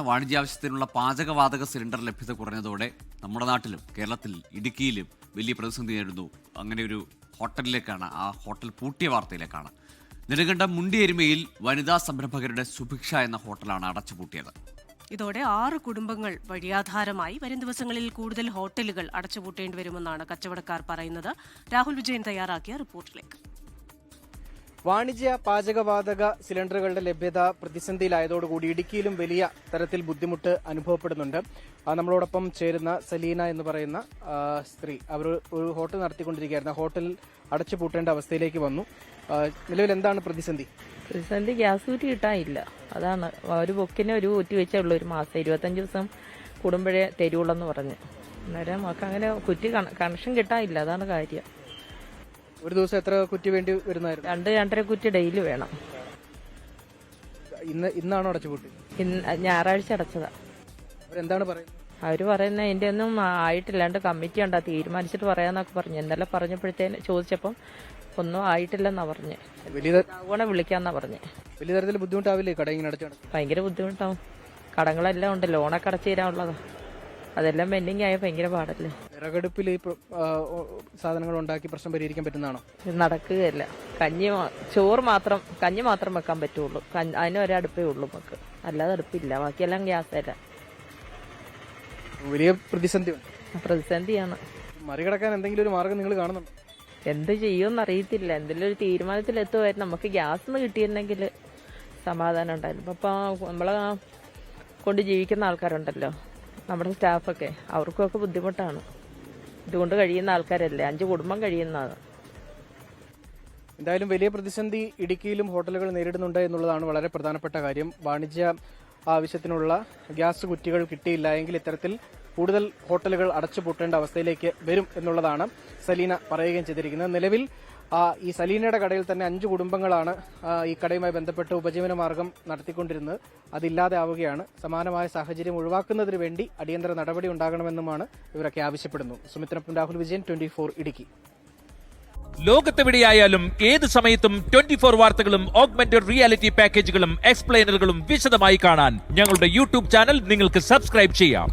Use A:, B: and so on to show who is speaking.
A: വാണിജ്യാവശ്യത്തിനുള്ള പാചകവാതക സിലിണ്ടർ ലഭ്യത കുറഞ്ഞതോടെ നമ്മുടെ നാട്ടിലും കേരളത്തിൽ ഇടുക്കിയിലും വലിയ പ്രതിസന്ധി നേരിടുന്നു. അങ്ങനെ ഒരു ഹോട്ടലിലേക്കാണ്, ആ ഹോട്ടൽ പൂട്ടിയ വാർത്തയിലേക്കാണ്. നെടുങ്കണ്ടം മുണ്ടിയെരുമയിൽ വനിതാ സംരംഭകരുടെ സുഭിക്ഷ എന്ന ഹോട്ടലാണ് അടച്ചുപൂട്ടിയത്.
B: ഇതോടെ 6 കുടുംബങ്ങൾ വഴിയാധാരമായി. വരും ദിവസങ്ങളിൽ കൂടുതൽ ഹോട്ടലുകൾ അടച്ചുപൂട്ടേണ്ടി വരുമെന്നാണ് കച്ചവടക്കാർ പറയുന്നത്. രാഹുൽ വിജയൻ തയ്യാറാക്കിയ റിപ്പോർട്ടിലേക്ക്.
C: വാണിജ്യ പാചകവാതക സിലിണ്ടറുകളുടെ ലഭ്യത പ്രതിസന്ധിയിലായതോടുകൂടി ഇടുക്കിയിലും വലിയ തരത്തിൽ ബുദ്ധിമുട്ട് അനുഭവപ്പെടുന്നുണ്ട്. നമ്മളോടൊപ്പം ചേരുന്ന സലീന എന്ന് പറയുന്ന സ്ത്രീ, അവർ ഒരു ഹോട്ടൽ നടത്തിക്കൊണ്ടിരിക്കുകയായിരുന്നു. ഹോട്ടൽ അടച്ചുപൂട്ടേണ്ട അവസ്ഥയിലേക്ക് വന്നു. നിലവിൽ എന്താണ് പ്രതിസന്ധി?
D: പ്രതിസന്ധി ഗ്യാസ് കുറ്റി കിട്ടാനില്ല. അതാണ് ഒരു ബുക്കിന് ഒരു കുറ്റി വെച്ചേ ഉള്ളൂ. ഒരു മാസം 25 ദിവസം കൂടുമ്പോഴേ തരുള്ളെന്ന് പറഞ്ഞു. അന്നേരം നമുക്ക് അങ്ങനെ കുറ്റി കണക്ഷൻ കിട്ടാനില്ല. അതാണ് കാര്യം.
C: ഒരു ദിവസം എത്ര കുറ്റി വേണ്ടി വരുന്നതായിരുന്നു?
D: 2-2.5 കുറ്റി ഡെയിലി വേണം.
C: ഇന്നാണോ അടച്ചുപൂട്ടി?
D: ഞായറാഴ്ച അടച്ചതാ.
C: അവരെന്താണ് പറയുന്നത്?
D: അവര് പറയുന്നത് അതിന്റെ ഒന്നും ആയിട്ടില്ലാണ്ട് കമ്മിറ്റി ഉണ്ടാ തീരുമാനിച്ചിട്ട് പറയാന്നൊക്കെ പറഞ്ഞു. ഇന്നലെ പറഞ്ഞപ്പോഴത്തേന് ചോദിച്ചപ്പം ഒന്നും ആയിട്ടില്ലെന്നാ പറഞ്ഞ്. അതുകൊണ്ട് വിളിക്കാന്നാ പറഞ്ഞ്.
C: വലിയ തരത്തിൽ ബുദ്ധിമുട്ടാവില്ലേ കട ഇങ്ങനെ അടച്ചു?
D: ഭയങ്കര ബുദ്ധിമുട്ടാവും. കടങ്ങളെല്ലാം ഉണ്ട്, ലോണൊക്കെ അടച്ചു തരാനുള്ളതാ. അതെല്ലാം പെൻഡിങ് ആയ ഭയങ്കര പാടല്ലേ.
C: വിറകടുപ്പിൽ ഈ സാധനങ്ങൾ ഉണ്ടാക്കി പ്രശ്നം പരിഹരിക്കാൻ പറ്റുന്നതാണോ?
D: നടക്കുകയല്ല. കഞ്ഞി മാത്രം വെക്കാൻ പറ്റുള്ളൂ. അതിന് ഒരടുപ്പേ ഉള്ളൂ നമുക്ക്, അല്ലാതെ അടുപ്പില്ല. ബാക്കിയെല്ലാം ഗ്യാസ് തരാം.
C: വലിയ പ്രതിസന്ധിയാണ്.
D: മറികടക്കാൻ
C: എന്തെങ്കിലും ഒരു മാർഗം നിങ്ങൾ കാണുന്നുണ്ടോ?
D: എന്ത് ചെയ്യുമെന്ന് അറിയത്തില്ല. എന്തെങ്കിലും ഒരു തീരുമാനത്തിലെത്തുമായിരുന്നു. നമുക്ക് ഗ്യാസ് കിട്ടിയിരുന്നെങ്കിൽ സമാധാനം ഉണ്ടായിരുന്നു. അപ്പൊ നമ്മളെ കൊണ്ട് ജീവിക്കുന്ന ആൾക്കാരുണ്ടല്ലോ, നമ്മുടെ സ്റ്റാഫൊക്കെ, അവർക്കൊക്കെ ബുദ്ധിമുട്ടാണ്. ഇതുകൊണ്ട് കഴിയുന്ന ആൾക്കാരല്ലേ, 5 കുടുംബം കഴിയുന്നതാണ്.
C: എന്തായാലും വലിയ പ്രതിസന്ധി ഇടുക്കിയിലും ഹോട്ടലുകൾ നേരിടുന്നുണ്ട് എന്നുള്ളതാണ് വളരെ പ്രധാനപ്പെട്ട കാര്യം. വാണിജ്യ ആവശ്യത്തിനുള്ള ഗ്യാസ് കുറ്റികൾ കിട്ടിയില്ല എങ്കിൽ ഇത്തരത്തിൽ കൂടുതൽ ഹോട്ടലുകൾ അടച്ചുപൂട്ടേണ്ട അവസ്ഥയിലേക്ക് വരും എന്നുള്ളതാണ് സലീന പറയുകയും ചെയ്തിരിക്കുന്നത്. നിലവിൽ ഈ സലീനയുടെ കടയിൽ തന്നെ 5 കുടുംബങ്ങളാണ് ഈ കടയുമായി ബന്ധപ്പെട്ട് ഉപജീവന മാർഗം നടത്തിക്കൊണ്ടിരുന്നത്. അതില്ലാതെ ആവുകയാണ്. സമാനമായ സാഹചര്യം ഒഴിവാക്കുന്നതിന് വേണ്ടി അടിയന്തര നടപടി ഉണ്ടാകണമെന്നുമാണ് ഇവരൊക്കെ ആവശ്യപ്പെടുന്നത്. സുമിത്രപ്പൻ, രാഹുൽ വിജയൻ, 24 ഇടുക്കി.
E: ലോകത്തെവിടെയായാലും ഏത് സമയത്തും 24 വാർത്തകളും ഓഗ്മെന്റഡ് റിയാലിറ്റി പാക്കേജുകളും എക്സ്പ്ലെയിനറുകളും വിശദമായി കാണാൻ ഞങ്ങളുടെ യൂട്യൂബ് ചാനൽ നിങ്ങൾക്ക് സബ്സ്ക്രൈബ് ചെയ്യാം.